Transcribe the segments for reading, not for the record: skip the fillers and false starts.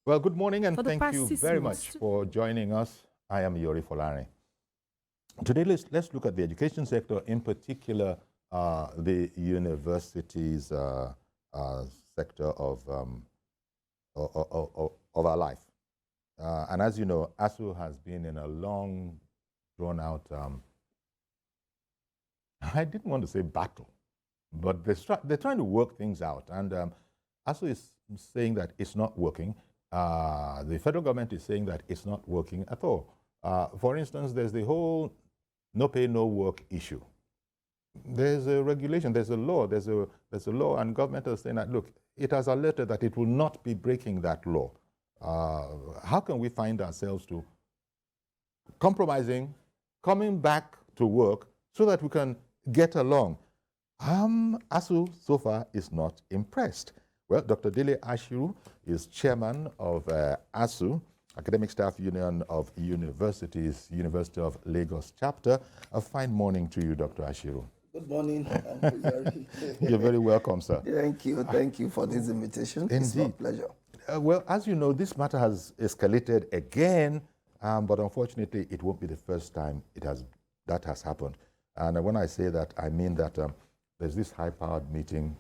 Well, good morning and thank you very much for joining us. I am Yori Folari. Today, let's look at the education sector, in particular, the universities sector of our life. And as you know, ASUU has been in a long, drawn-out, I didn't want to say battle, but they're trying to work things out. And ASUU is saying that it's not working. The federal government is saying that it's not working at all. For instance, there's the whole no pay, no work issue. There's a regulation, there's a law, there's a law, and government is saying that, look, it has alerted that it will not be breaking that law. How can we find ourselves to compromising, coming back to work so that we can get along? ASUU so far is not impressed. Well, Dr. Dele Ashiru is chairman of ASUU, Academic Staff Union of Universities, University of Lagos chapter. A fine morning to you, Dr. Ashiru. Good morning. You're very welcome, sir. Thank you for this invitation. Indeed. It's my pleasure. Well, as you know, this matter has escalated again, but unfortunately, it won't be the first time that has happened. And when I say that, I mean that there's this high-powered meeting,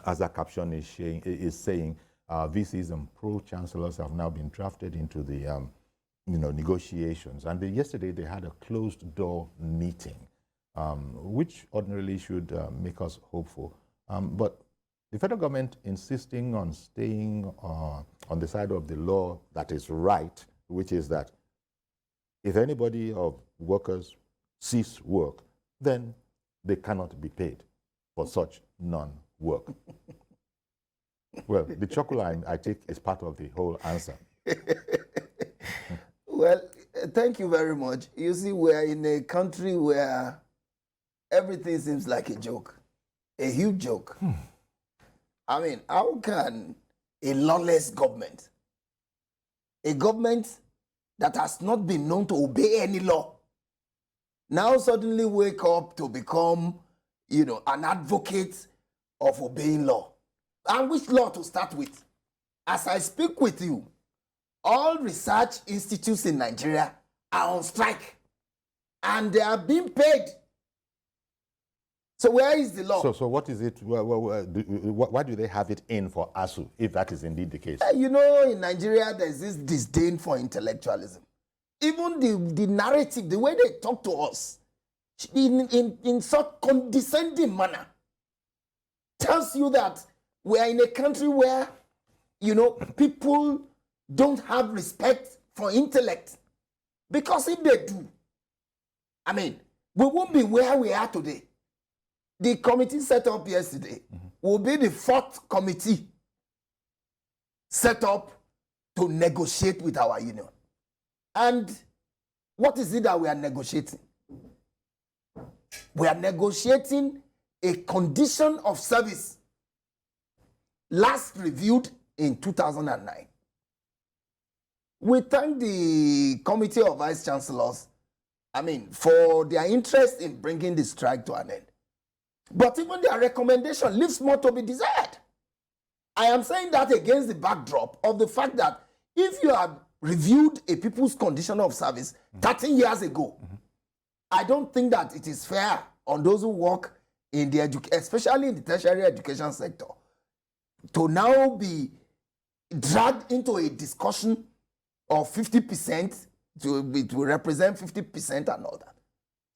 as our caption is saying, VCs and Pro-Chancellors have now been drafted into the negotiations. And yesterday they had a closed-door meeting, which ordinarily should make us hopeful. But the federal government insisting on staying on the side of the law that is right, which is that if anybody of workers cease work, then they cannot be paid for such non-work. Well, the chuckle I take is part of the whole answer. Well, thank you very much. You see, we're in a country where everything seems like a joke, a huge joke. I mean, how can a lawless government, a government that has not been known to obey any law, now suddenly wake up to become, an advocate of obeying law? And which law to start with? As I speak with you, all research institutes in Nigeria are on strike and they are being paid. So where is the law? So what is it? Why do they have it in for ASUU, if that is indeed the case? In Nigeria, there's this disdain for intellectualism. Even the narrative, the way they talk to us, in such condescending manner, tells you that we are in a country where, people don't have respect for intellect. Because if they do, we won't be where we are today. The committee set up yesterday will be the fourth committee set up to negotiate with our union. And what is it that we are negotiating? We are negotiating a condition of service last reviewed in 2009. We thank the Committee of Vice Chancellors, for their interest in bringing the strike to an end. But even their recommendation leaves more to be desired. I am saying that against the backdrop of the fact that if you have reviewed a people's condition of service 13 years ago, I don't think that it is fair on those who work in the especially in the tertiary education sector, to now be dragged into a discussion of 50%, to represent 50% and all that.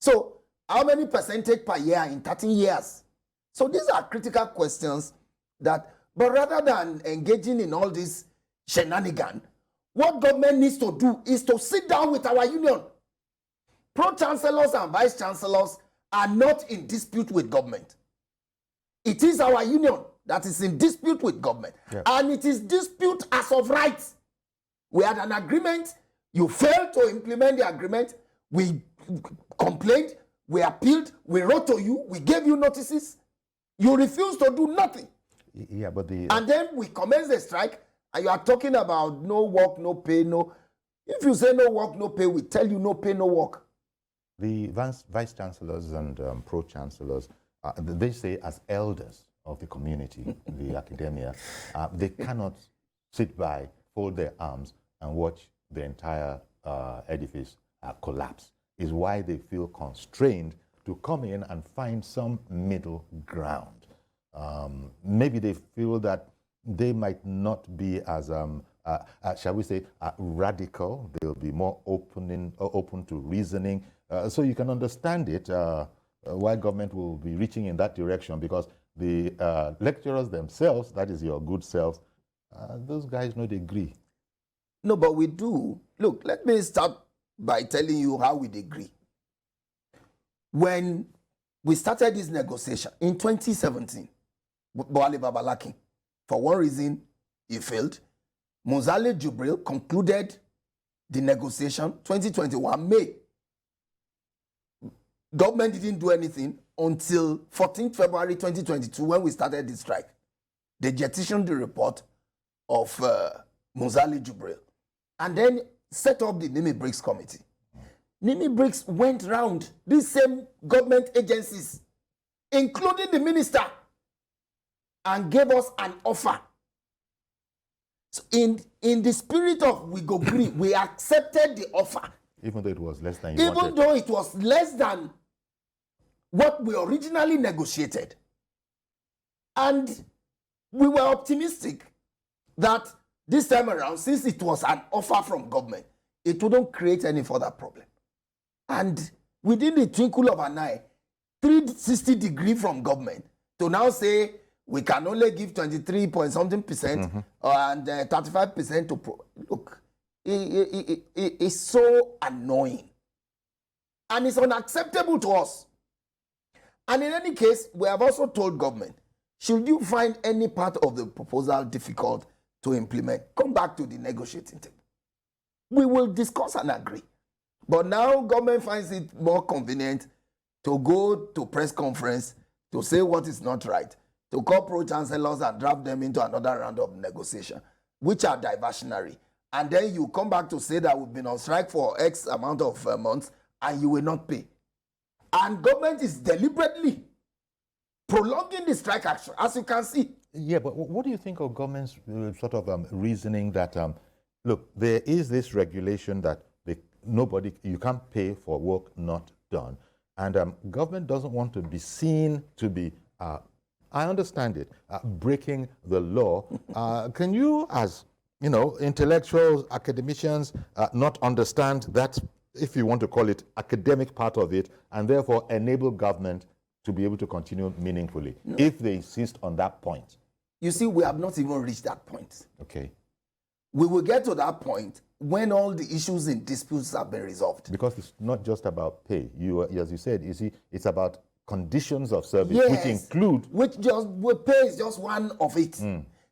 So how many percentage per year in 13 years? So these are critical questions but rather than engaging in all this shenanigan, what government needs to do is to sit down with our union. Pro-chancellors and vice-chancellors are not in dispute with government. It is our union that is in dispute with government. Yeah. And it is dispute as of right. We had an agreement. You failed to implement the agreement. We complained. We appealed. We wrote to you. We gave you notices. You refused to do nothing. Yeah, but and then we commenced the strike, and you are talking about no work, no pay, no. If you say no work, no pay, we tell you no pay, no work. The vice chancellors and pro-chancellors, they say as elders of the community, the academia, they cannot sit by fold their arms and watch the entire edifice collapse. Is why they feel constrained to come in and find some middle ground. Maybe they feel that they might not be as, shall we say, radical. They'll be more open to reasoning. So you can understand it, why government will be reaching in that direction, because the lecturers themselves, that is your good selves, those guys know the agree. No, but we do. Look, let me start by telling you how we agree. When we started this negotiation in 2017, Boale Babalaki, for one reason, he failed. Muzale Jubril concluded the negotiation 2021 May. Government didn't do anything until 14th February 2022 when we started the strike. They jettisoned the report of Muzale Jubril and then set up the Nimi Briggs Committee. Nimi Briggs went round these same government agencies, including the minister, and gave us an offer. So in the spirit of we go green, we accepted the offer. Even though it was less than you wanted. Even though it was less than what we originally negotiated. And we were optimistic that this time around, since it was an offer from government, it wouldn't create any further problem. And within the twinkle of an eye, 360 degree from government to now say we can only give 23 point something percent and 35% to pro. Look, it's so annoying. And it's unacceptable to us. And in any case, we have also told government, should you find any part of the proposal difficult to implement, come back to the negotiating table. We will discuss and agree. But now government finds it more convenient to go to press conference to say what is not right, to call pro-chancellors and draft them into another round of negotiation, which are diversionary. And then you come back to say that we've been on strike for X amount of months and you will not pay. And government is deliberately prolonging the strike action, as you can see. Yeah, but what do you think of government's sort of reasoning that, look, there is this regulation that you can't pay for work not done. And government doesn't want to be seen to be, I understand it, breaking the law. Can you, as intellectuals, academicians, not understand that, if you want to call it, academic part of it, and therefore enable government to be able to continue meaningfully, if they insist on that point? You see, we have not even reached that point. Okay. We will get to that point when all the issues and disputes have been resolved. Because it's not just about pay. As you said, you see, it's about conditions of service, yes, which include... Pay is just one of it.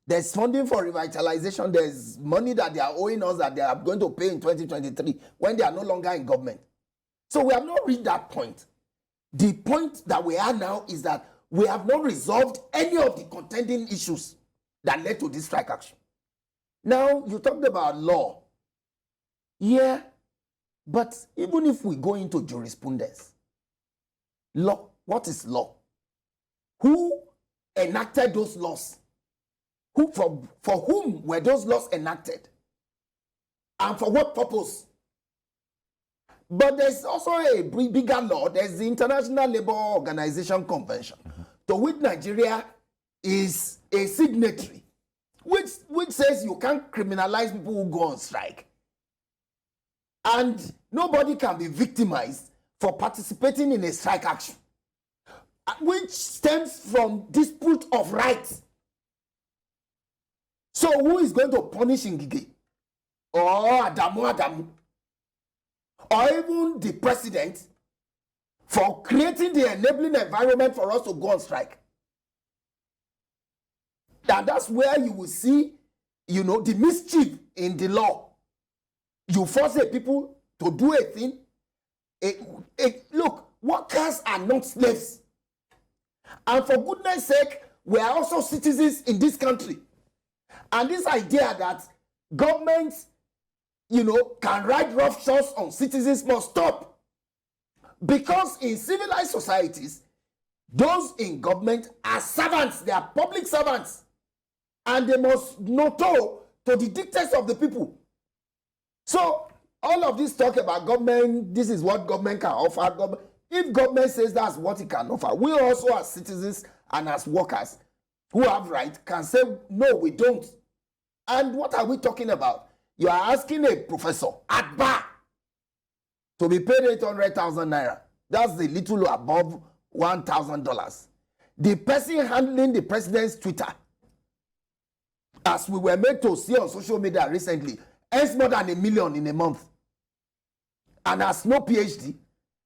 There's funding for revitalization. There's money that they are owing us that they are going to pay in 2023 when they are no longer in government. So we have not reached that point. The point that we are now is that we have not resolved any of the contending issues that led to this strike action. Now, you talked about law. Yeah, but even if we go into jurisprudence, law, what is law? Who enacted those laws? For whom were those laws enacted? And for what purpose? But there's also a bigger law. There's the International Labour Organization Convention, to which Nigeria is a signatory, which says you can't criminalize people who go on strike. And nobody can be victimized for participating in a strike action, which stems from dispute of rights. So who is going to punish Ngige? Or Adamu? Or even the president for creating the enabling environment for us to go on strike? And that's where you will see, the mischief in the law. You force a people to do a thing. Look, workers are not slaves. And for goodness sake, we are also citizens in this country. And this idea that government, can ride roughshod on citizens must stop. Because in civilized societies, those in government are servants. They are public servants. And they must know to the dictates of the people. So all of this talk about government, this is what government can offer. If government says that's what it can offer, we also as citizens and as workers who have right can say, no, we don't. And what are we talking about? You are asking a professor at bar to be paid 800,000 naira. That's a little above $1,000. The person handling the president's Twitter, as we were made to see on social media recently, earns more than $1 million in a month and has no PhD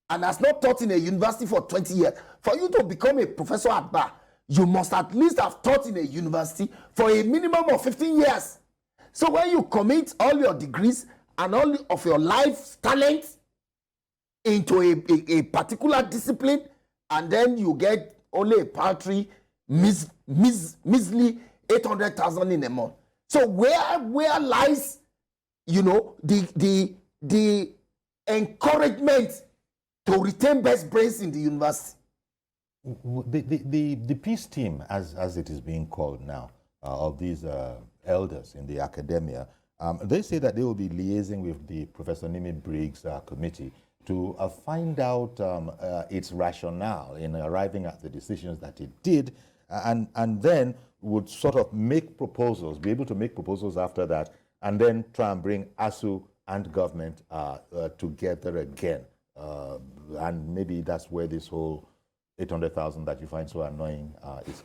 and has not taught in a university for 20 years. For you to become a professor at bar, you must at least have taught in a university for a minimum of 15 years. So when you commit all your degrees and all of your life's talent into a particular discipline, and then you get only a paltry, measly 800,000 in a month. So where lies, you know, the encouragement to retain best brains in the university? The peace team, as it is being called now, of these elders in the academia, they say that they will be liaising with the Professor Nimi Briggs committee to find out its rationale in arriving at the decisions that it did, and then would sort of make proposals, be able to make proposals after that, and then try and bring ASUU and government together again. And maybe that's where this whole 800,000 that you find so annoying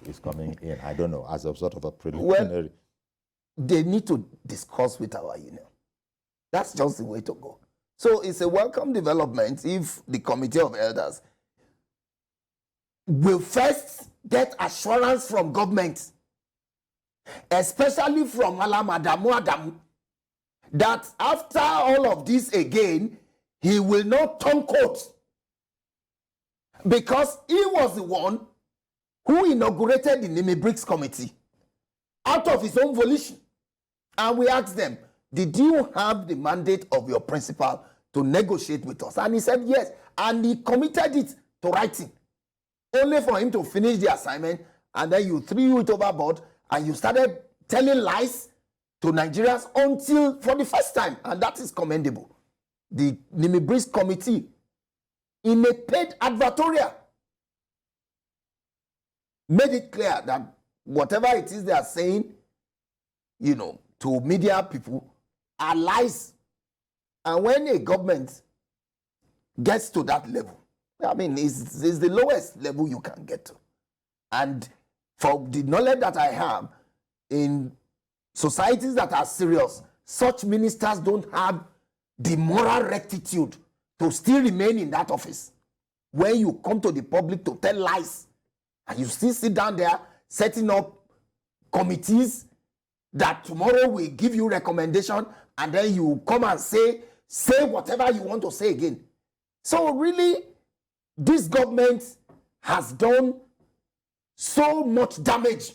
is coming in. I don't know, as a sort of a preliminary. Well, they need to discuss with our union. That's just the way to go. So it's a welcome development if the Committee of Elders will first get assurance from government, especially from Malam Adamu, that after all of this again, he will not turn coat. Because he was the one who inaugurated the Nimi Briggs Committee out of his own volition. And we asked them, did you have the mandate of your principal to negotiate with us? And he said yes. And he committed it to writing, only for him to finish the assignment, and then you threw it overboard and you started telling lies to Nigerians until for the first time, and that is commendable. The Nimi Briggs Committee, in a paid advertorial, made it clear that whatever it is they are saying, you know, to media people are lies. And when a government gets to that level, I mean, it's the lowest level you can get to. And for the knowledge that I have, in societies that are serious, such ministers don't have the moral rectitude to still remain in that office. When you come to the public to tell lies, and you still sit down there setting up committees that tomorrow will give you recommendation, and then you come and say whatever you want to say again. So really, this government has done so much damage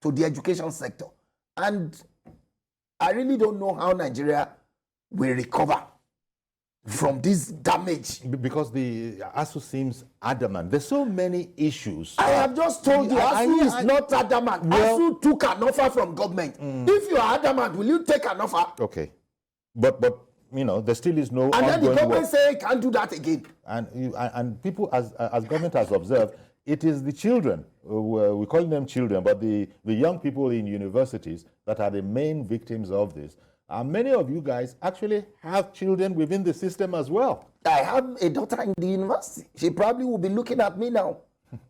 to the education sector. And I really don't know how Nigeria will recover from this damage. Because the ASUU seems adamant. There's so many issues. I have just told you, ASUU is not adamant. Well, ASUU took an offer from government. If you are adamant, will you take an offer? Okay. But you know, there still is no and then the government say can't do that again. And people, as government has observed, it is the children, we call them children, but the young people in universities that are the main victims of this. Many of you guys actually have children within the system as well. I have a daughter in the university. She probably will be looking at me now.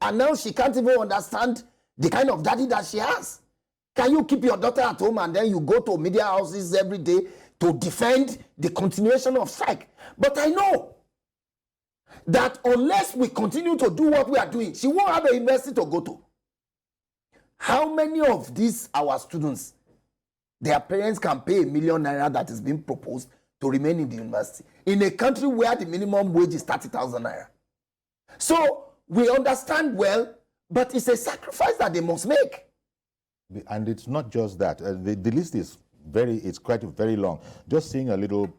And now she can't even understand the kind of daddy that she has. Can you keep your daughter at home and then you go to media houses every day to defend the continuation of strike? But I know that unless we continue to do what we are doing, she won't have a university to go to. How many of these our students, their parents can pay $1 million naira that is being proposed to remain in the university in a country where the minimum wage is 30,000 naira? So we understand well, but it's a sacrifice that they must make. And it's not just that. The list is it's quite very long. Just seeing a little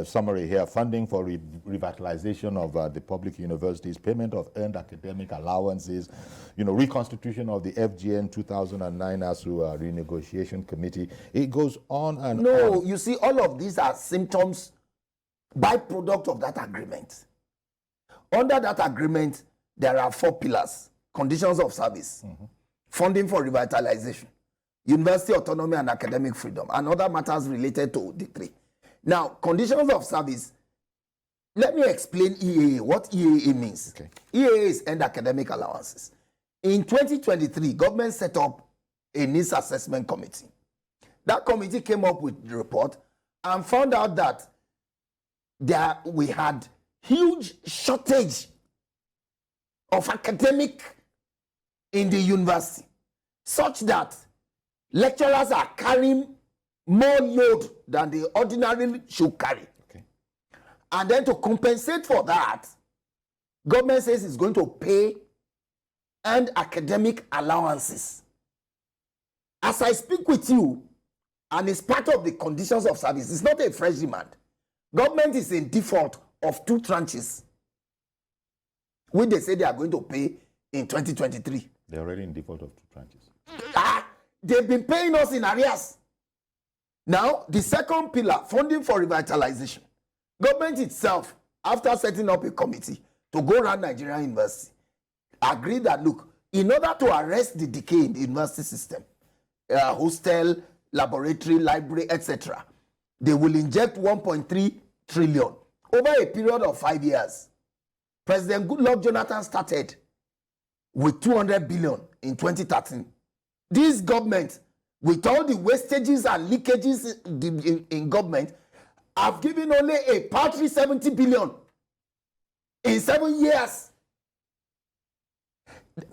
summary here: funding for revitalization of the public universities, payment of earned academic allowances, reconstitution of the FGN 2009 ASUU renegotiation committee. It goes on and on. No, you see, all of these are symptoms, byproduct of that agreement. Under that agreement, there are 4 pillars: conditions of service, funding for revitalization, university autonomy and academic freedom, and other matters related to the 3. Now, conditions of service, let me explain EAA, what EAA means. Okay. EAA is End Academic Allowances. In 2023, government set up a needs assessment committee. That committee came up with the report and found out that we had huge shortage of academic in the university, such that lecturers are carrying more load than they ordinarily should carry. Okay. And then to compensate for that, government says it's going to pay and academic allowances. As I speak with you, and it's part of the conditions of service, it's not a fresh demand. Government is in default of 2 tranches, which they say they are going to pay in 2023. They're already in default of 2 tranches. They've been paying us in arrears. Now, the second pillar, funding for revitalization. Government itself, after setting up a committee to go around Nigerian university, agreed that, look, in order to arrest the decay in the university system, hostel, laboratory, library, etc., they will inject 1.3 trillion over a period of 5 years. President Goodluck Jonathan started with 200 billion in 2013. This government, with all the wastages and leakages in government, have given only a paltry 70 billion in 7 years.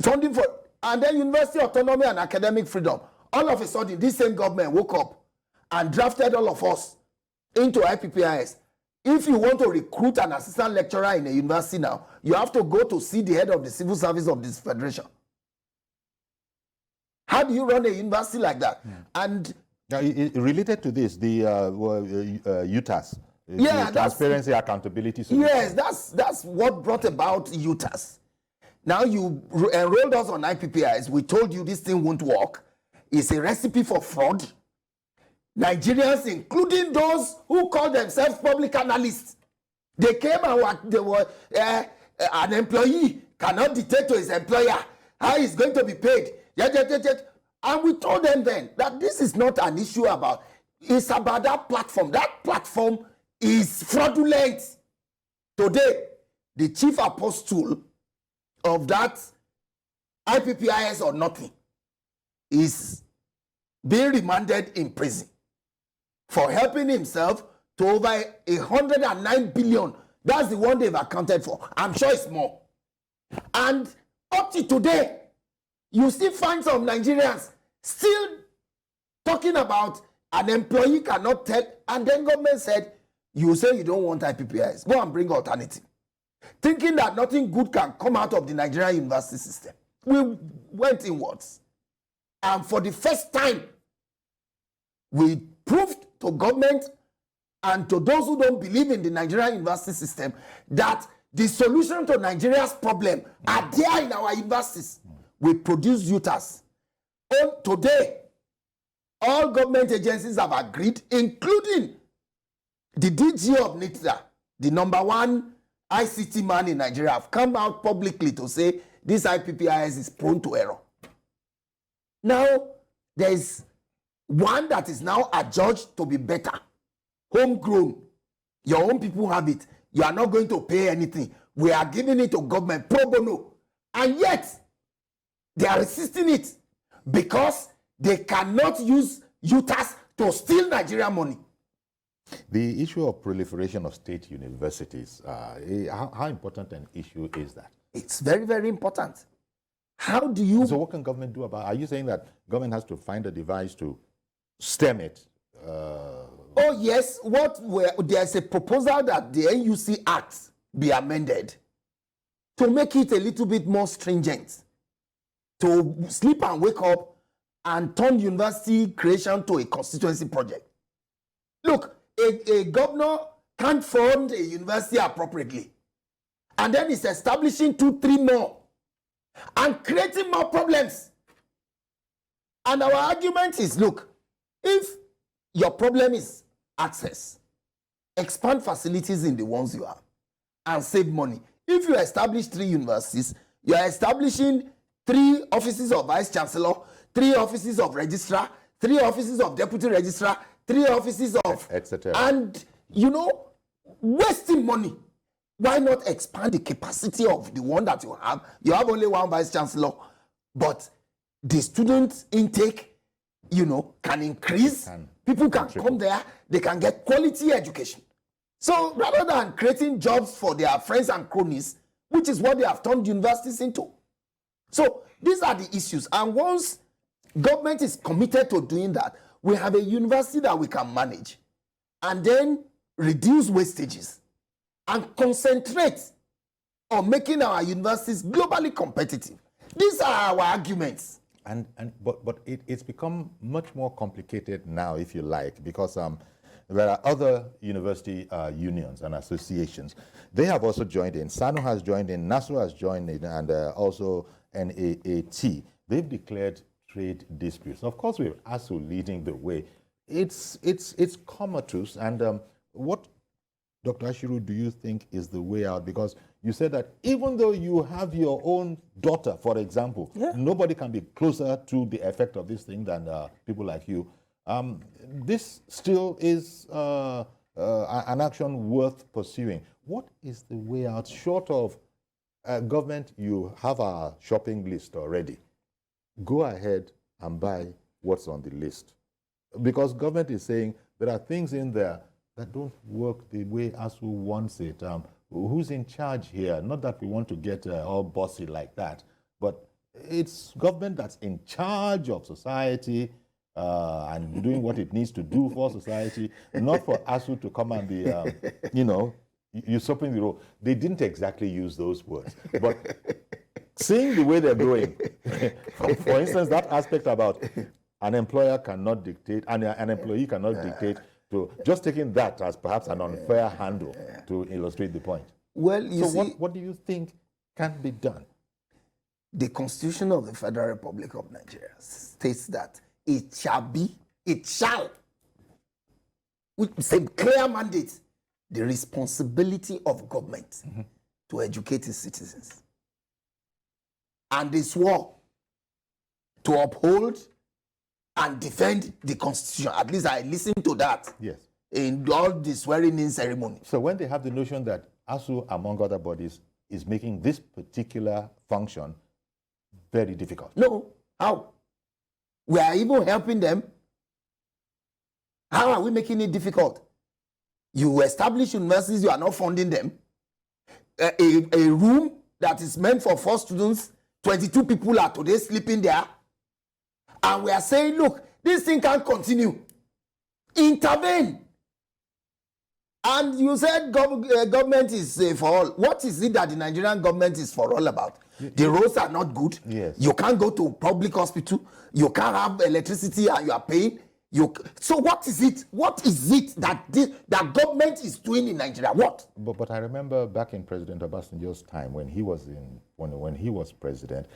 Funding for, and then university autonomy and academic freedom. All of a sudden, this same government woke up and drafted all of us into IPPIS. If you want to recruit an assistant lecturer in a university now, you have to go to see the head of the civil service of this federation. How do you run a university like that? And now, related to this, the UTAS, yeah, the Transparency Accountability Solution. Yes, that's what brought about UTAS. Now you enrolled us on IPPIs. We told you this thing won't work. It's a recipe for fraud. Nigerians, including those who call themselves public analysts, they came and they were an employee cannot dictate to his employer how he's going to be paid. And we told them then that this is not an issue about, it's about that platform. That platform is fraudulent. Today, the chief apostle of that IPPIS or nothing is being remanded in prison for helping himself to over 109 billion. That's the one they've accounted for. I'm sure it's more. And up to today, you still find some Nigerians still talking about an employee cannot tell, and then government said, you say you don't want IPPIs, go and bring alternative. Thinking that nothing good can come out of the Nigerian university system. We went inwards. And for the first time, we proved to government and to those who don't believe in the Nigerian university system that the solution to Nigeria's problem are there in our universities. We produce UTAS. Today, all government agencies have agreed, including the DG of NITDA, the #1 ICT man in Nigeria, have come out publicly to say this IPPIS is prone to error. Now, there is one that is now adjudged to be better. Homegrown. Your own people have it. You are not going to pay anything. We are giving it to government pro bono. And yet, they are resisting it because they cannot use UTAS to steal Nigerian money. The issue of proliferation of state universities, how important an issue is that? It's very, very important. How do you... So what can government do about it? Are you saying that government has to find a device to stem it? Oh, yes. There's a proposal that the NUC Act be amended to make it a little bit more stringent, to sleep and wake up and turn university creation to a constituency project. Look, a governor can't fund a university appropriately, and then it's establishing 2, 3 more and creating more problems. And our argument is, look, if your problem is access, expand facilities in the ones you have and save money. If you establish 3 universities, you are establishing 3 offices of vice chancellor, 3 offices of registrar, 3 offices of deputy registrar, 3 offices of etc. And wasting money. Why not expand the capacity of the one that you have? You have only 1 vice chancellor, but the student intake, can increase. People can come there. They can get quality education. So rather than creating jobs for their friends and cronies, which is what they have turned universities into. So these are the issues. And once government is committed to doing that, we have a university that we can manage and then reduce wastages and concentrate on making our universities globally competitive. These are our arguments. But it's become much more complicated now, if you like, because there are other university unions and associations. They have also joined in. SANU has joined in, NASU has joined in, and also NAAT. They've declared trade disputes. Of course, we have ASUU leading the way. It's comatose. And what, Dr. Ashiru, do you think is the way out? Because you said that even though you have your own daughter, for example, nobody can be closer to the effect of this thing than people like you. This still is an action worth pursuing. What is the way out, short of government? You have a shopping list already. Go ahead and buy what's on the list. Because government is saying there are things in there that don't work the way ASUU wants it. Who's in charge here? Not that we want to get all bossy like that, but it's government that's in charge of society and doing what it needs to do for society, not for ASUU to come and be, usurping the role. They didn't exactly use those words, but seeing the way they're going, for instance, that aspect about an employer cannot dictate, and an employee cannot dictate, to just taking that as perhaps an unfair handle to illustrate the point. Well, What do you think can be done? The Constitution of the Federal Republic of Nigeria states that it shall, with a clear mandate, the responsibility of government to educate its citizens. And they swore to uphold and defend the Constitution. At least I listened to that. Yes. In all the swearing-in ceremony. So when they have the notion that ASUU, among other bodies, is making this particular function very difficult. No. How? We are even helping them. How are we making it difficult? You establish universities, you are not funding them. A room that is meant for 4 students, 22 people are today sleeping there. And we are saying, look, this thing can't continue. Intervene. And you said government is for all. What is it that the Nigerian government is for all about? The roads are not good. Yes. You can't go to public hospital. You can't have electricity and you are paying. So what is it? What is it that that government is doing in Nigeria? What? But I remember back in President Obasanjo's time when he was when he was president,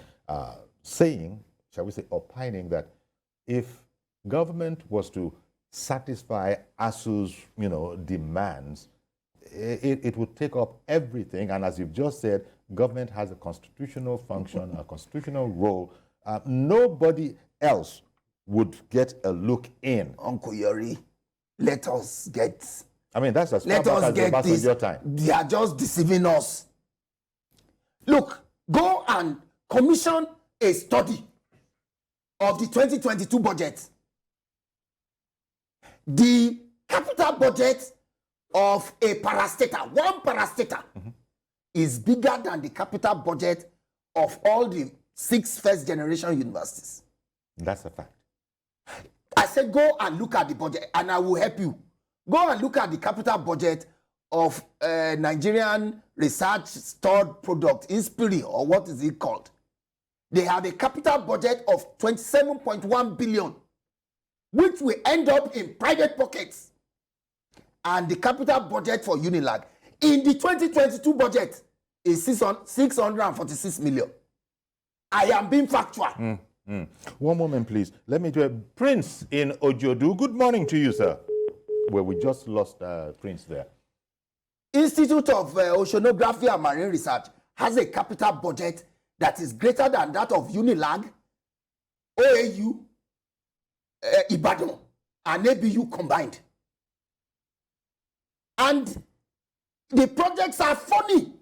saying, shall we say, opining that if government was to satisfy ASUU's, demands, it would take up everything. And as you've just said, government has a constitutional function, a constitutional role. Nobody else would get a look in. Uncle Yori, let us get. I mean, that's as far Let back us as get this. Obasanjo time. They are just deceiving us. Look, go and commission a study of the 2022 budget. The capital budget of a parastatal, one parastatal, is bigger than the capital budget of all the 6 first-generation universities. That's a fact. I said, go and look at the budget, and I will help you. Go and look at the capital budget of Nigerian Research Stored Product, INSPIRI, or what is it called? They have a capital budget of 27.1 billion, which will end up in private pockets. and the capital budget for Unilag in the 2022 budget is 646 million. I am being factual. One moment, please. Let me do a Prince in Ojodu. Good morning to you, sir. Well, we just lost Prince there. Institute of Oceanography and Marine Research has a capital budget that is greater than that of Unilag, OAU, Ibadan, and ABU combined. And the projects are funny.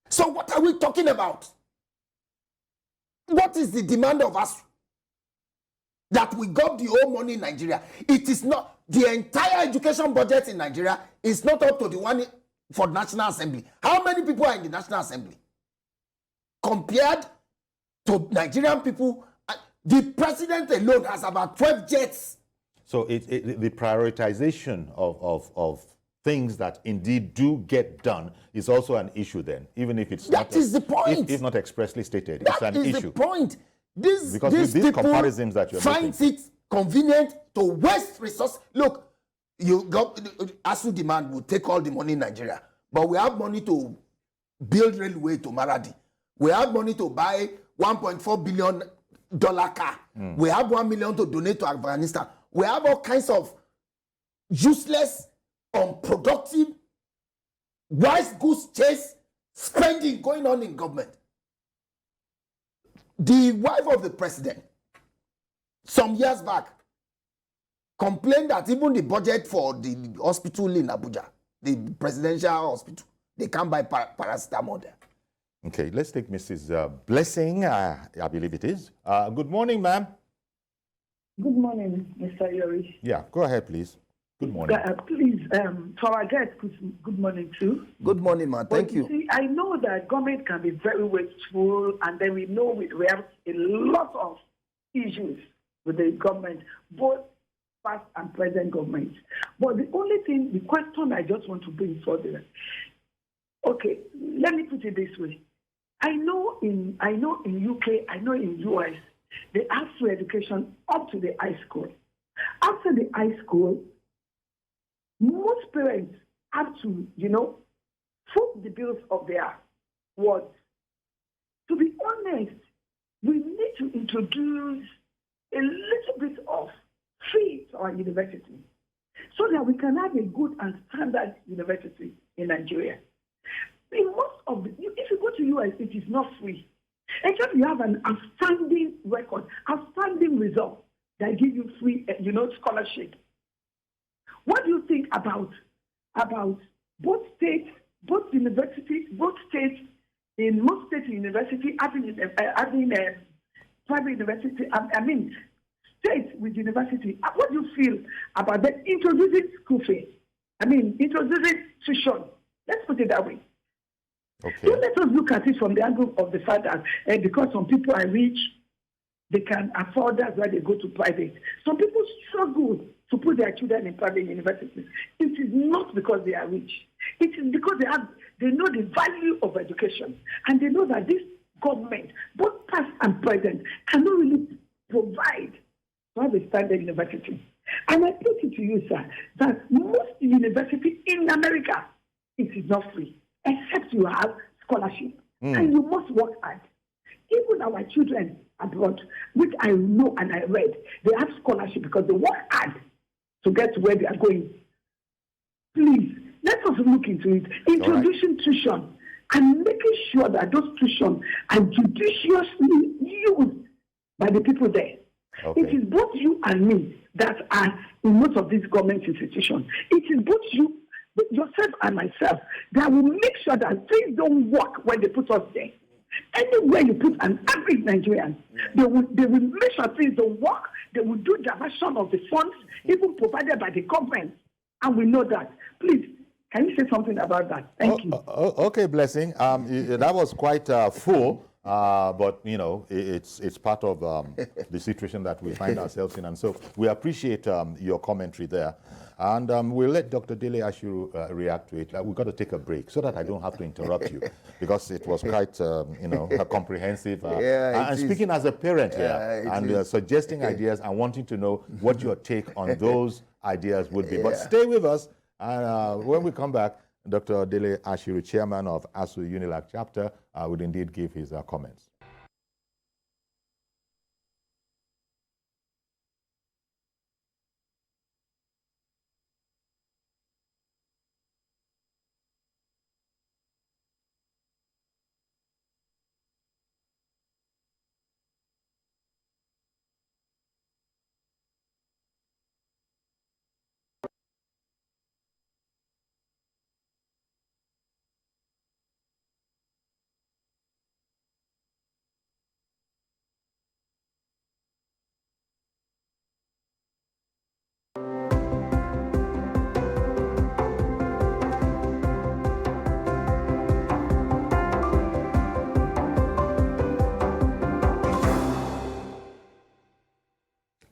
So what are we talking about? What is the demand of us? That we got the whole money in Nigeria. It is not, the entire education budget in Nigeria is not up to the one for National Assembly. How many people are in the National Assembly? Compared to Nigerian people, the president alone has about 12 jets. So the prioritization of things that indeed do get done is also an issue then, even if it's that not, is the point. If not expressly stated, That it's an is issue. the point. Because These these people comparisons that you're finds making, it convenient to waste resources. Look, you got ASUU demand will take all the money in Nigeria, but we have money to build railway to Maradi. We have money to buy $1.4 billion car. We have 1 million to donate to Afghanistan. We have all kinds of useless, unproductive, wise goose chase spending going on in government. The wife of the president, some years back, complained that even the budget for the hospital in Abuja, the presidential hospital, they can't buy paracetamol there. okay, let's take Mrs. Blessing, I believe it is. Good morning, ma'am. Good morning, Mr. Yori. Yeah, go ahead, please. Good morning. Please, to our guests, good morning too. Good morning, man. Thank you. See, I know that government can be very wasteful, and then we know we have a lot of issues with the government, both past and present governments. But the only thing, the question I just want to bring further, okay, let me put it this way. I know in UK, I know in US, they have free education up to the high school. After the high school, most parents have to, foot the bills of their wards. To be honest, we need to introduce a little bit of fee to our university so that we can have a good and standard university in Nigeria. In most of if you go to US, it is not free. Except you have an outstanding record, outstanding result that give you free, scholarship. What do you think about both states, both universities, both states, in most state university having private university, states with university? What do you feel about them introducing school fee? Introducing tuition. Let's put it that way. Okay. So let us look at it from the angle of the fact that because some people are rich, they can afford, that's why they go to private. Some people struggle to put their children in private universities. It is not because they are rich. It is because they know the value of education, and they know that this government, both past and present, cannot really provide to have a standard university. And I put it to you, sir, that most universities in America, it is not free, except you have scholarship, and you must work hard. Even our children abroad, which I know and I read, they have scholarship because they work hard to get to where they are going. Please, let us look into it. Introducing tuition and making sure that those tuition are judiciously used by the people there. Okay. It is both you and me that are in most of these government institutions. It is both you, yourself and myself, that will make sure that things don't work when they put us there. Anywhere you put an average Nigerian, they will make sure things don't work. They will do diversion of the funds, even provided by the government. And we know that. Please, can you say something about that? Thank you. Okay, Blessing. That was quite full. but you know, it's part of the situation that we find ourselves in, and so we appreciate your commentary there, and we'll let Dr. Dele Ashiru react to it. We've got to take a break so that I don't have to interrupt you, because it was quite, you know, comprehensive. And speaking as a parent here, and suggesting ideas and wanting to know what your take on those ideas would be. But stay with us, and when we come back, Dr. Dele Ashiru, chairman of ASUU UNILAG chapter, would indeed give his comments.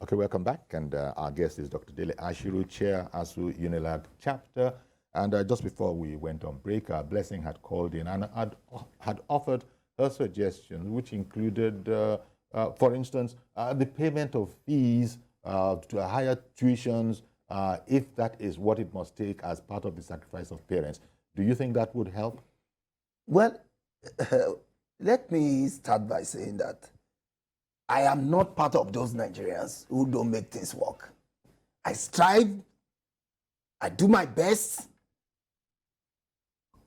Okay, welcome back, and our guest is Dr. Dele Ashiru, Chair, ASUU UNILAG chapter. And just before we went on break, Blessing had called in and had offered her suggestions, which included, for instance, the payment of fees to higher tuitions, if that is what it must take as part of the sacrifice of parents. Do you think that would help? Well, let me start by saying that I am not part of those Nigerians who don't make things work. I strive, I do my best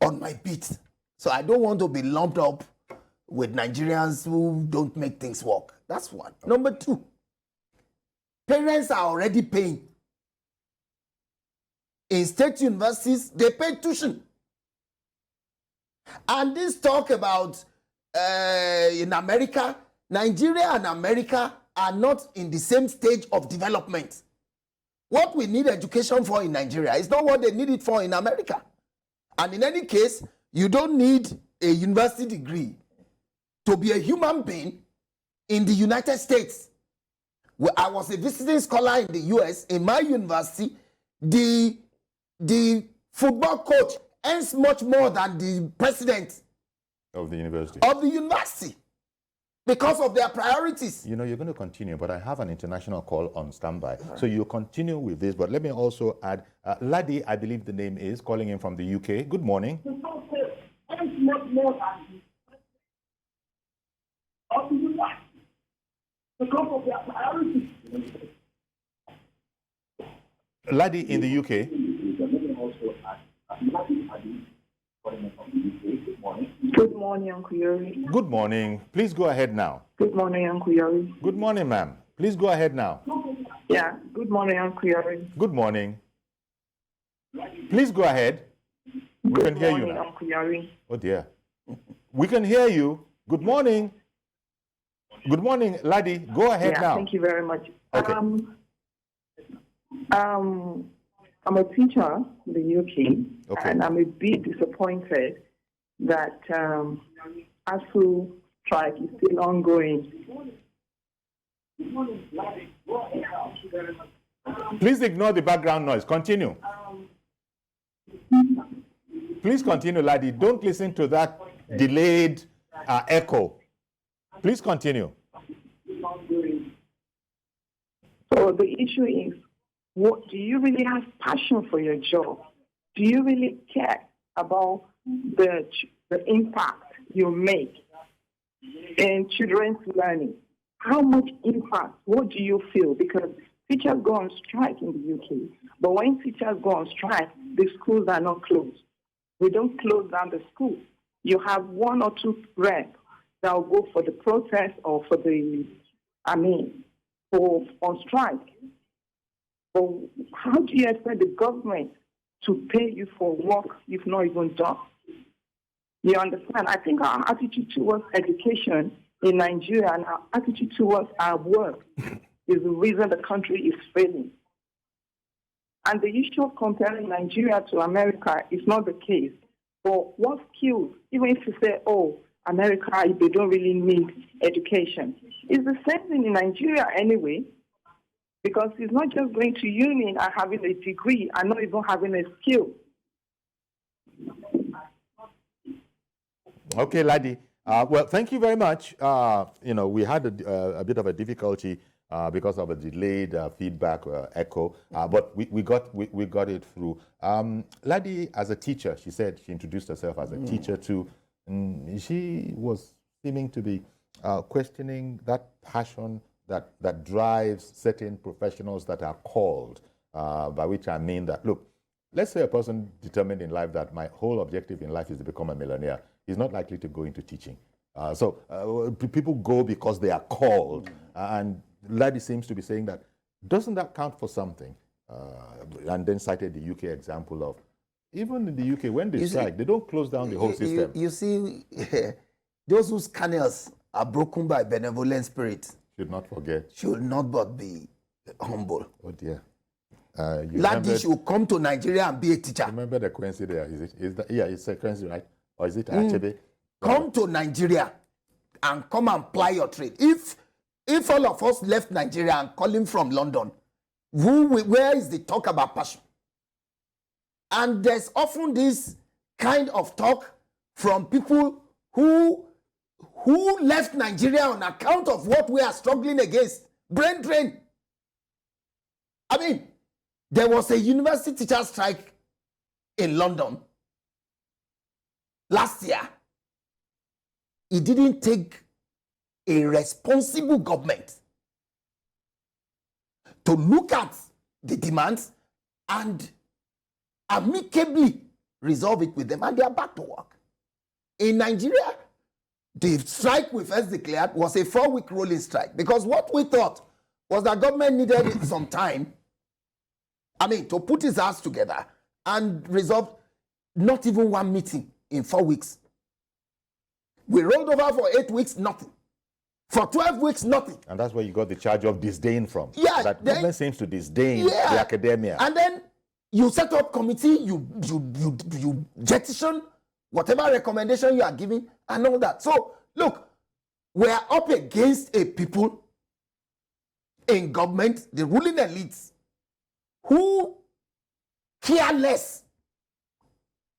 on my beat. So I don't want to be lumped up with Nigerians who don't make things work. That's one. Number two, parents are already paying. In state universities, they pay tuition. And this talk about in America, Nigeria and America are not in the same stage of development. What we need education for in Nigeria is not what they need it for in America. And in any case, you don't need a university degree to be a human being in the United States. Where I was a visiting scholar in the US, in my university, the football coach earns much more than the president of the university. Because of their priorities. You know, you're going to continue, but I have an international call on standby. Right. So you continue with this, but let me also add, Laddie, I believe the name is, calling in from the UK. Good morning. Because of their priorities. Laddie in the UK. Good morning, Uncle Yori. Good morning. Please go ahead now. Good morning, Uncle Yori. Good morning, ma'am. Please go ahead now. Yeah, good morning, Uncle Yori. Good morning. Please go ahead. We can hear you now. Uncle Yori. Oh dear. We can hear you. Good morning. Good morning, Laddie. Go ahead now. Thank you very much. Okay. I'm a teacher in the UK, and I'm a bit disappointed that ASUU strike is still ongoing. Please ignore the background noise. Continue. Please continue, Laddie. Don't listen to that delayed echo. Please continue. So the issue is, what do you really have passion for your job? Do you really care about the impact you make in children's learning? How much impact? What do you feel? Because teachers go on strike in the UK, but when teachers go on strike, the schools are not closed. We don't close down the schools. You have one or two reps that will go for the protest or for on strike. But how do you expect the government to pay you for work you've not even done? You understand? I think our attitude towards education in Nigeria and our attitude towards our work is the reason the country is failing. And the issue of comparing Nigeria to America is not the case. But what skills, even if you say, America if they don't really need education. It's the same thing in Nigeria anyway, because it's not just going to uni and having a degree and not even having a skill. Okay, Ladi. Well, thank you very much. We had a bit of a difficulty because of a delayed feedback echo, but we got it through. Ladi, as a teacher, she said she introduced herself as a teacher too. She was seeming to be questioning that passion that drives certain professionals that are called, by which I mean that, look, let's say a person determined in life that my whole objective in life is to become a millionaire. He's not likely to go into teaching. People go because they are called. And Ladi seems to be saying that, doesn't that count for something? And then cited the UK example of, even in the UK, when they strike, they don't close down the whole system. You see, those whose canals are broken by benevolent spirits Should not forget. should not but be humble. Oh dear. Ladi should come to Nigeria and be a teacher. Remember the currency there? It's a currency, right? Or is it Achebe? Come to Nigeria and come and ply your trade. If all of us left Nigeria and calling from London, where is the talk about passion? And there's often this kind of talk from people who left Nigeria on account of what we are struggling against. Brain drain. I mean, there was a university teacher strike in London last year. It didn't take a responsible government to look at the demands and amicably resolve it with them, and they are back to work. In Nigeria, the strike we first declared was a 4-week rolling strike, because what we thought was that government needed some time, to put his ass together and resolve not even one meeting in 4 weeks. We rolled over for 8 weeks, nothing. For 12 weeks, nothing. And that's where you got the charge of disdain from. Yeah. That government seems to disdain the academia. And then you set up committee, you jettison whatever recommendation you are giving and all that. So, look, we are up against a people in government, the ruling elites, who care less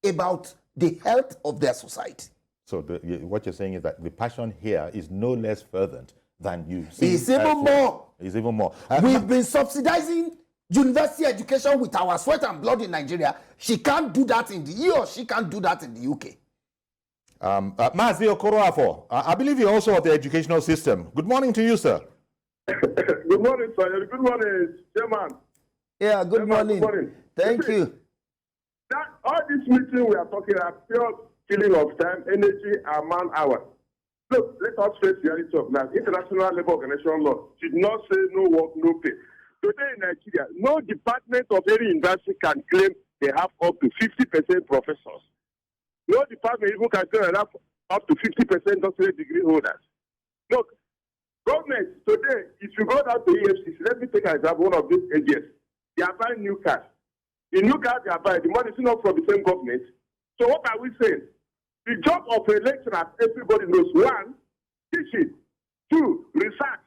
about the health of their society. So what you're saying is that the passion here is no less fervent than you see. It's even more. It's even more. We've been subsidizing university education with our sweat and blood in Nigeria. She can't do that he or she can't do that in the UK. Mazi Okoroafo, I believe you're also of the educational system. Good morning to you, sir. Good morning, sir. Good morning, Chairman. Yeah, good morning. Good morning. Thank you. All this meeting we are talking about pure killing of time, energy, and man hour. Look, let us face the reality of life. International Labour Organization law should not say no work, no pay. Today in Nigeria, no department of any university can claim they have up to 50% professors. No department even can claim they have up to 50% doctorate degree holders. Look, government today, if you go down to EFCC, let me take an example, one of these agents. They are buying new cars. The new cars they are buying, the money is not from the same government. So what are we saying? The job of a lecturer, everybody knows. 1, teaching. 2, research.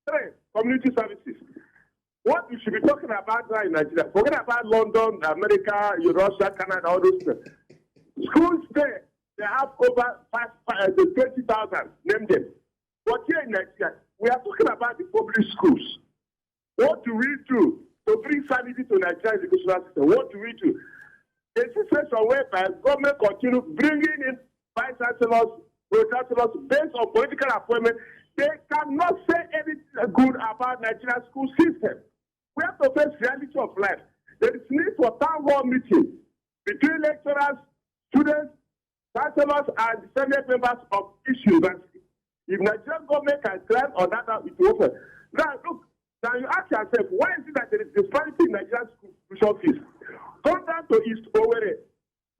3, community services. What we should be talking about now in Nigeria, forget about London, America, Russia, Canada, all those things. Schools there, they have over 20,000, name them. But here in Nigeria, we are talking about the public schools. What do we do to bring sanity to Nigeria's educational system? What do we do? A situation whereby government continue bringing in vice-chancellors, pro-chancellors based on political appointment, they cannot say anything good about Nigeria's school system. We have to face reality of life. There is need for town hall meetings between lecturers, students, chancellors, and the Senate members of each university. If Nigerian government can climb on that, it will open. Now, look, now you ask yourself, why is it that there is disparity in Nigerian school tuition fees? Come down to East Owerri,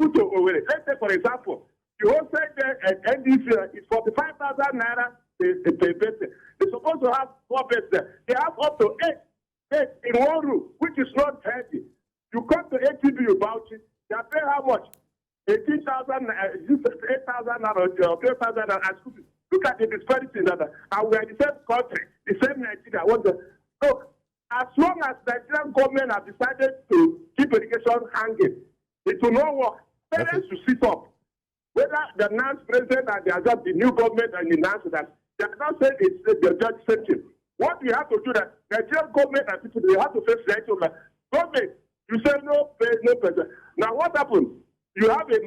to Owerri. Let's say, for example, the wholesale there at NDC is 45,000 naira per person. They're supposed to have 4 beds there. They have up to 8 in one room, which is not healthy. You come to ATB, you vouch it, they pay how much? 18,000, 8,000 or 12,000 and school fees. Look at the disparity in that. And we are the same country, the same Nigeria. So, as long as the Nigerian government has decided to keep education hanging, it will not work. Parents should sit up. Whether the NANS president and the new government and the NANS, that they are not saying it's the judge same thing. What we have to do that Nigerian government and people, they have to face the issue. Like, government, you say no pay, no pressure. Now what happens? You have a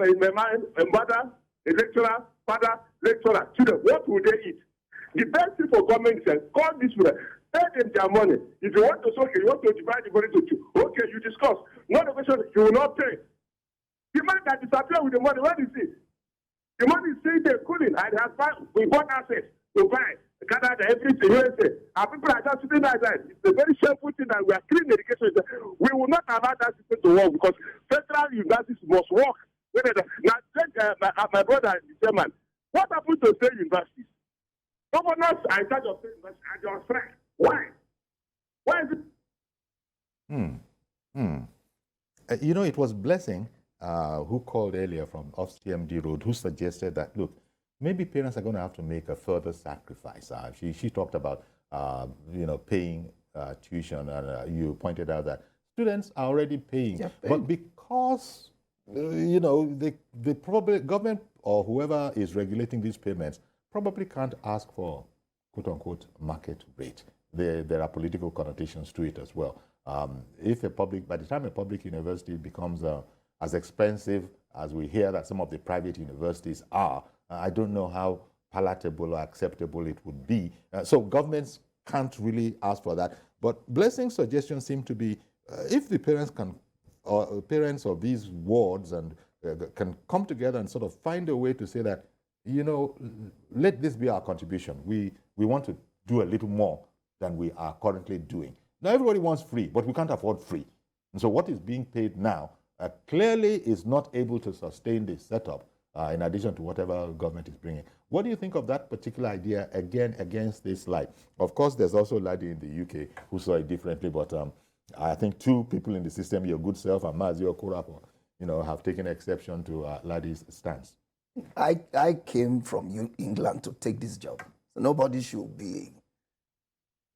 mother, a lecturer, father, lecturer, children. What will they eat? The best thing for government is call these people, pay them their money. If you want to soak it, you want to divide the money to two. Okay, you discuss. No negotiation, you will not pay. The man that disappear with the money, where is it? The money is sitting there cooling, and we bought assets to buy, Canada, everything, USA. Our people are just sitting there. It's a very shameful thing that we are cleaning education. We will not allow that system to work because federal universities must work. Now, my brother, the chairman, what happened to state universities? Governors are in charge of state universities and they are strike. Why? Why is it? You know, it was Blessing who called earlier from off CMD Road, who suggested that, look, maybe parents are going to have to make a further sacrifice. She talked about, paying tuition, and you pointed out that students are already paying. But because, the probably government or whoever is regulating these payments probably can't ask for, quote-unquote, market rate. There are political connotations to it as well. By the time a public university becomes as expensive as we hear that some of the private universities are, I don't know how palatable or acceptable it would be. So governments can't really ask for that. But Blessing's suggestion seemed to be, if the parents parents of these wards and can come together and sort of find a way to say that, let this be our contribution. We want to do a little more than we are currently doing. Now, everybody wants free, but we can't afford free. And so what is being paid now clearly is not able to sustain this setup in addition to whatever government is bringing. What do you think of that particular idea, again, against this light? Of course, there's also Ladi in the UK who saw it differently, but I think two people in the system, your good self and Mazio Kurapo, have taken exception to Ladi's stance. I came from England to take this job. So nobody should be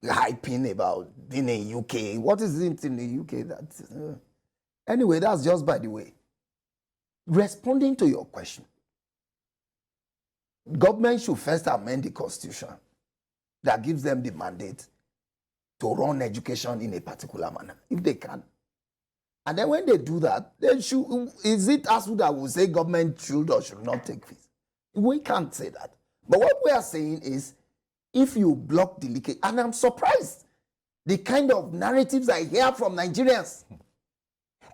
hyping about being in UK. What is it in the UK? Anyway, that's just by the way. Responding to your question, government should first amend the constitution that gives them the mandate to run education in a particular manner, if they can. And then when they do that, they should, is it ASUU that will say government should or should not take fees? We can't say that. But what we are saying is, if you block the leakage, and I'm surprised, the kind of narratives I hear from Nigerians,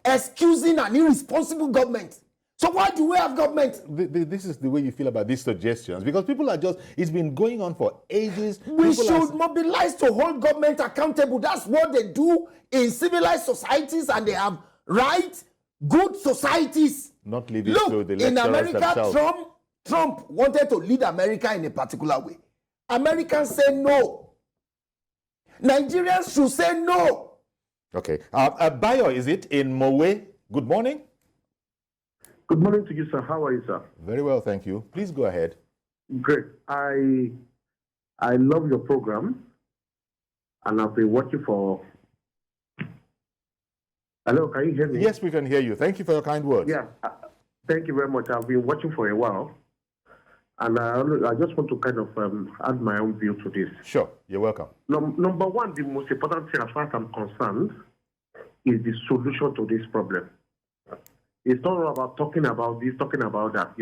excusing an irresponsible government. So why do we have government? This is the way you feel about these suggestions, because people are just, it's been going on for ages. We should mobilize to hold government accountable. That's what they do in civilized societies, and they have good societies. Not leave it to the lecturers in America, themselves. Trump wanted to lead America in a particular way. Americans say no. Nigerians should say no. Okay. Bayo, is it in Mowe? Good morning. Good morning to you, sir. How are you, sir? Very well, thank you. Please go ahead. Great. I love your program, and I've been watching for... Hello, can you hear me? Yes, we can hear you. Thank you for your kind words. Yeah, thank you very much. I've been watching for a while, and I just want to kind of add my own view to this. Sure, you're welcome. Number one, the most important thing as far as I'm concerned is the solution to this problem. It's not all about talking about this, talking about that,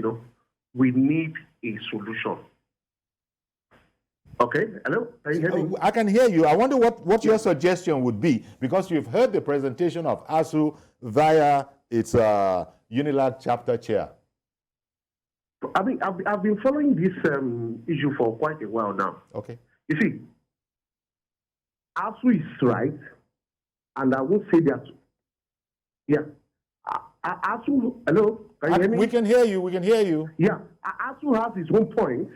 We need a solution. Okay, hello? Can you hear me? I can hear you. I wonder what your suggestion would be, because you've heard the presentation of ASUU via its UNILAG chapter chair. I've been following this issue for quite a while now. Okay. You see, ASUU is right, and I will say that, yeah. ASUU, hello? Can you hear me? We can hear you. We can hear you. Yeah. ASUU has its own point,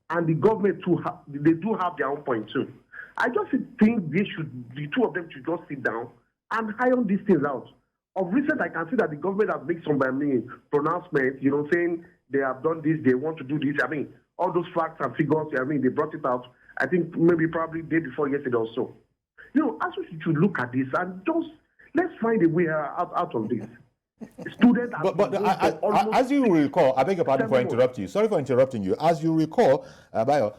and the government too, they do have their own point too. I just think the two of them should just sit down and iron these things out. of recent, I can see that the government has made some pronouncements, saying they have done this, they want to do this. I mean, all those facts and figures, they brought it out, I think maybe probably day before yesterday or so. ASUU should look at this and just, let's find a way out of this. Students as you recall, I beg your pardon for interrupting you. Sorry for interrupting you. As you recall, Bayo,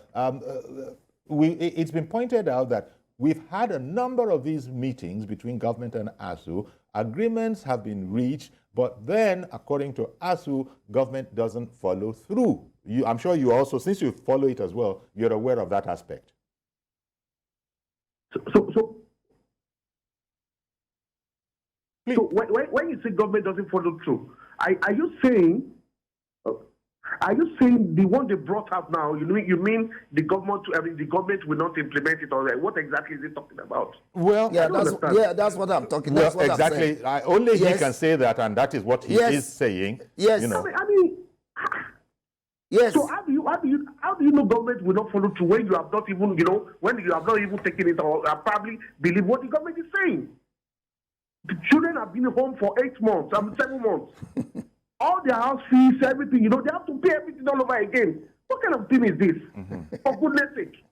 it's been pointed out that we've had a number of these meetings between government and ASUU. Agreements have been reached, but then, according to ASUU, government doesn't follow through. I'm sure you also, since you follow it as well, you're aware of that aspect. So when you say government doesn't follow through, are you saying the one they brought up now? You mean the government? The government will not implement it, or what exactly is it talking about? Well, that's what I'm talking about. Well, exactly. Only he can say that, and that is what he is saying. Yes. I mean, yes. So how do you know government will not follow through when you have not even when you have not even taken it or probably believe what the government is saying? The children have been home for 8 months, 7 months. All their house fees, everything, they have to pay everything all over again. What kind of thing is this? For goodness sake.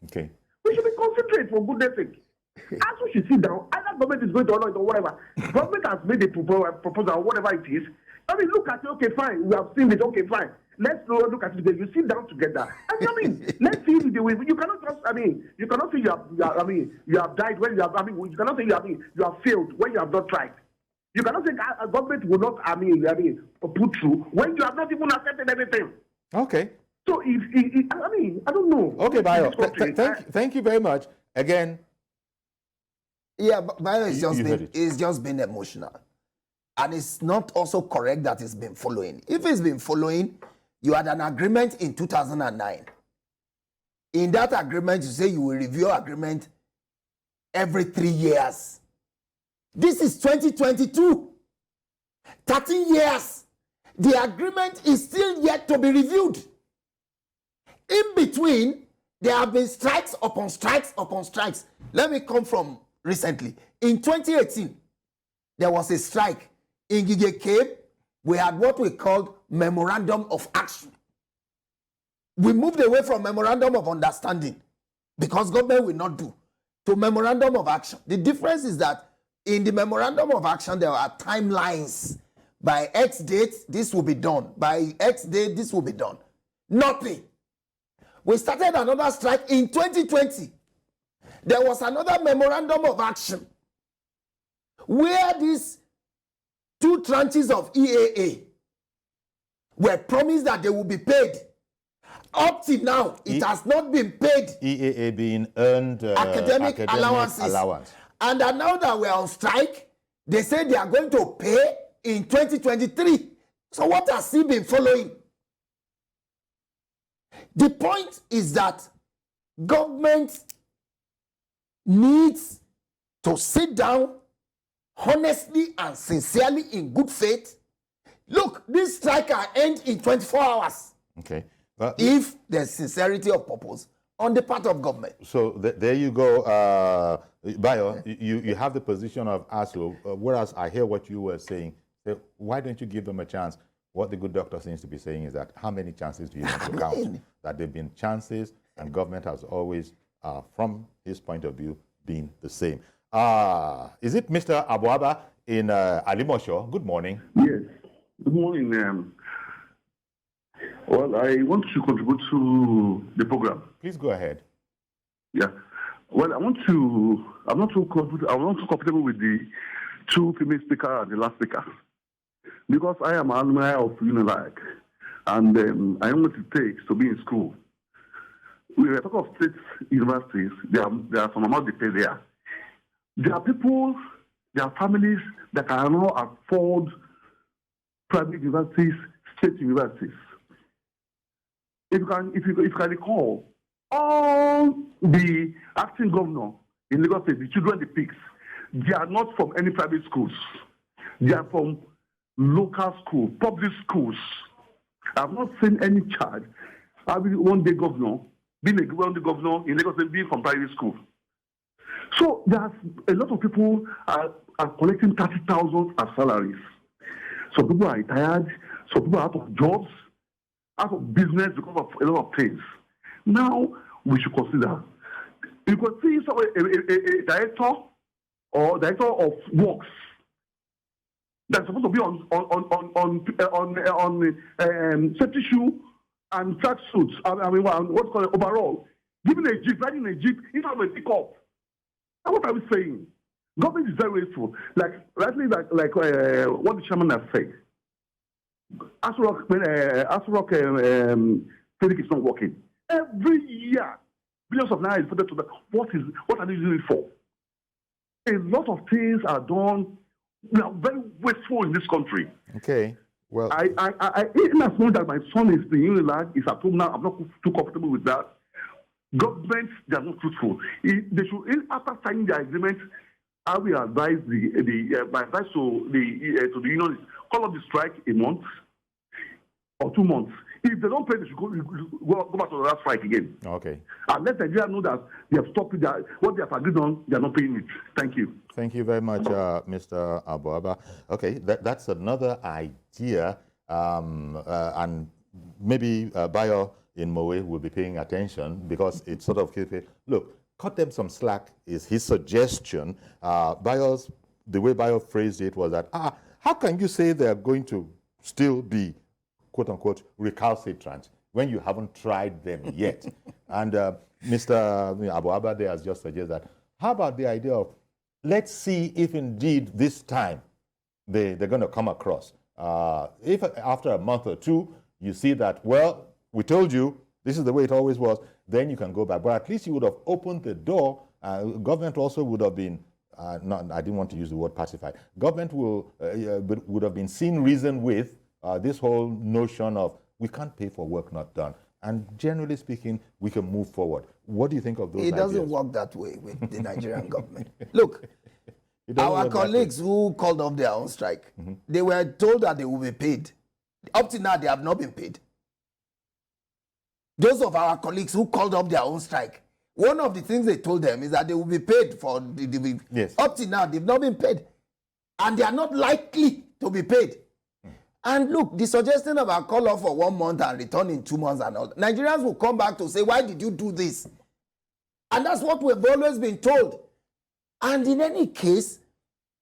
Okay. We should be concentrated for goodness sake. As we should sit down, either government is going to honor it or whatever. Government has made a proposal or whatever it is. Look at it, okay, fine. We have seen it, okay, fine. Let's look at it together. You sit down together. Let's see the way. You cannot just, you cannot say you have died when you have, you cannot say you have failed when you have not tried. You cannot say a government will not, put through when you have not even accepted anything. Okay. So I don't know. Okay, Bayo. Thank you very much. Again. Yeah, Bayo is just been emotional. And it's not also correct that it's been following. If it's been following, you had an agreement in 2009. In that agreement, you say you will review agreement every 3 years. This is 2022. 13 years. The agreement is still yet to be reviewed. In between, there have been strikes upon strikes upon strikes. Let me come from recently. In 2018, there was a strike. In Gige Cave, we had what we called Memorandum of Action. We moved away from Memorandum of Understanding because government will not do to Memorandum of Action. The difference is that in the Memorandum of Action, there are timelines. By X date, this will be done. By X date, this will be done. Nothing. We started another strike in 2020. There was another Memorandum of Action where these 2 tranches of EAA were promised that they will be paid. Up till now, it has not been paid. EAA being earned academic allowances. And now that we are on strike, they say they are going to pay in 2023. So what has he been following? The point is that government needs to sit down honestly and sincerely in good faith. Look, this strike can end in 24 hours. Okay. If there's sincerity of purpose on the part of government. So there you go, Bayo. You have the position of ASUU, whereas I hear what you were saying. So why don't you give them a chance? What the good doctor seems to be saying is that how many chances do you want to count? That there have been chances, and government has always, from his point of view, been the same. Is it Mr. Abuaba in Alimosho? Good morning. Yes. Good morning. Well, I want to contribute to the program. Please go ahead. Yeah. Well, I'm not too comfortable with the 2 female speakers and the last speaker, because I am an alumni of Unilag, and I know what it takes to be in school. We were talking of state universities. There are some amount they pay there. There are people, there are families that cannot afford private universities, state universities. If you can recall, all the acting governor in Lagos State, the children they pick, they are not from any private schools. They are from local schools, public schools. I have not seen any child having one day governor, being a one day governor in Lagos State, being from private school. So there's a lot of people are collecting 30,000 as salaries. Some people are retired. Some people are out of jobs, out of business because of a lot of things. Now we should consider. You could see a director or director of works that's supposed to be on safety shoe and track suits. I mean, what's called overall. Giving a jeep, riding a jeep, instead of a pickup. That's what I was saying. Government is very wasteful. Like rightly, like what the chairman has said. ASUU clinic is not working. Every year, billions of naira is put to that. What are they using it for? A lot of things are done. We are very wasteful in this country. Okay. Well, I in as much that my son is the Unilag is at home now, I'm not too comfortable with that. Government, they are not truthful. They should, after signing the agreement, I will advise my advice to the union is call up the strike a month or 2 months. If they don't pay, they should go back to the last strike again. okay. And let Nigeria know that they have stopped it, what they have agreed on, they are not paying it. Thank you. Thank you very much, Mr. Abuaba. Okay, that's another idea, and maybe Bayo in Moe will be paying attention because it's sort of, look, cut them some slack is his suggestion. The way Bayo phrased it was that, how can you say they're going to still be, quote unquote, recalcitrant when you haven't tried them yet? And Mr. Abuaba there has just suggested that, how about the idea of, let's see if indeed this time they're going to come across. If after a month or two you see that, well, we told you this is the way it always was, then you can go back. But at least you would have opened the door. Government also would have been, I didn't want to use the word pacified. Government would have been seen reason with this whole notion of we can't pay for work not done. And generally speaking, we can move forward. What do you think of those ideas? It doesn't work that way with the Nigerian government. Look, our colleagues who called off their own strike, they were told that they will be paid. Up to now, they have not been paid. Those of our colleagues who called off their own strike, one of the things they told them is that they will be paid for the yes. Up to now, they've not been paid. And they are not likely to be paid. And look, the suggestion of a call off for 1 month and return in 2 months and all, Nigerians will come back to say, why did you do this? And that's what we've always been told. And in any case,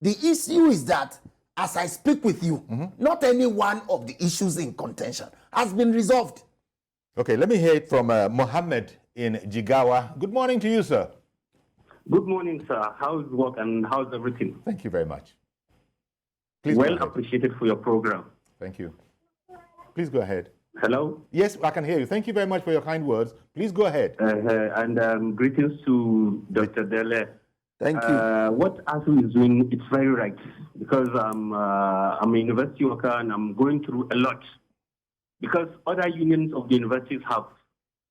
the issue is that, as I speak with you, not any one of the issues in contention has been resolved. Okay, let me hear it from Mohammed in Jigawa. Good morning to you, sir. Good morning, sir. How's work and how's everything? Thank you very much. Please well appreciated for your program. Thank you. Please go ahead. Hello? Yes, I can hear you. Thank you very much for your kind words. Please go ahead. And greetings to Dr. Dele. Thank you. What ASUU is doing, it's very right. Because I'm a university worker and I'm going through a lot. Because other unions of the universities have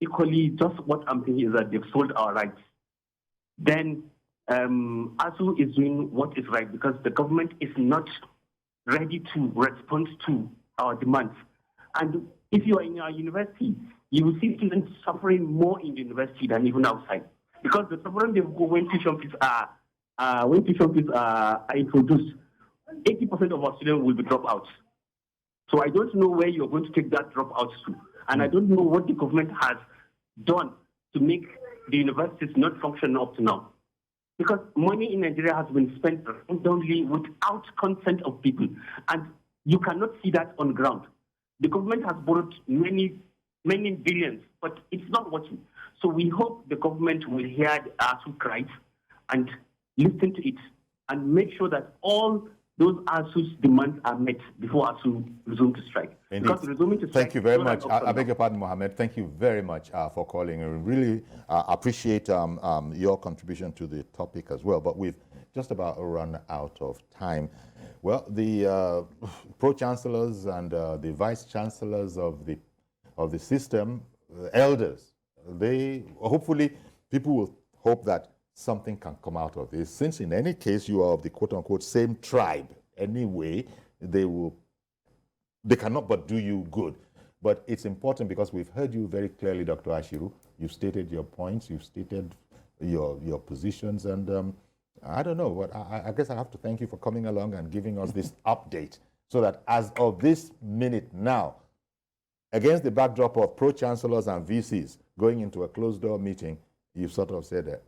equally, just what I'm thinking is that they've sold our rights. Then ASUU is doing what is right because the government is not ready to respond to our demands. And if you are in our university, you will see students suffering more in the university than even outside. Because the problem they go when tuition fees are introduced, 80% of our students will be dropouts. So I don't know where you're going to take that dropouts to. And I don't know what the government has done to make the universities not function up to now. Because money in Nigeria has been spent randomly without consent of people. And you cannot see that on ground. The government has borrowed many billions, but it's not working. So we hope the government will hear the ASUU cries and listen to it and make sure that all those ASUU's demands are met before ASUU resume to strike. Indeed. Because resuming to strike, thank you very much. I beg your pardon, Mohammed. Thank you very much for calling. I really appreciate your contribution to the topic as well. But we've just about run out of time. Well, the pro-chancellors and the vice-chancellors of the system, elders, they hopefully, people will hope that something can come out of this. Since in any case you are of the quote-unquote same tribe anyway, they cannot but do you good. But it's important because we've heard you very clearly, Dr. Ashiru. You've stated your points. You've stated your positions. And I don't know, but I guess I have to thank you for coming along and giving us this update, so that as of this minute now, against the backdrop of pro-chancellors and VCs going into a closed-door meeting, you've sort of said that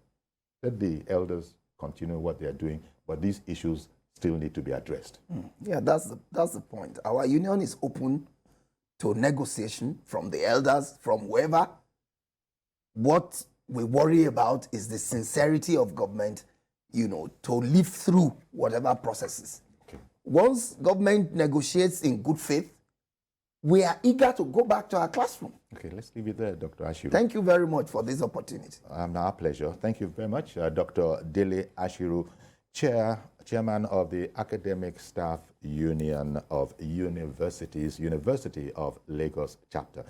let the elders continue what they're doing, but these issues still need to be addressed. Yeah, that's the point. Our union is open to negotiation from the elders, from whoever. What we worry about is the sincerity of government, to live through whatever processes. Okay. Once government negotiates in good faith, we are eager to go back to our classroom. Okay, let's leave it there, Dr. Ashiru. Thank you very much for this opportunity. Our pleasure. Thank you very much, Dr. Dele Ashiru, Chairman of the Academic Staff Union of Universities, University of Lagos chapter.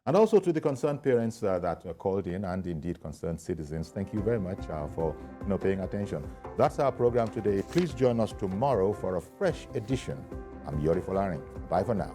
And also to the concerned parents that called in, and indeed concerned citizens, thank you very much for paying attention. That's our program today. Please join us tomorrow for a fresh edition. I'm Yori Folarin. Bye for now.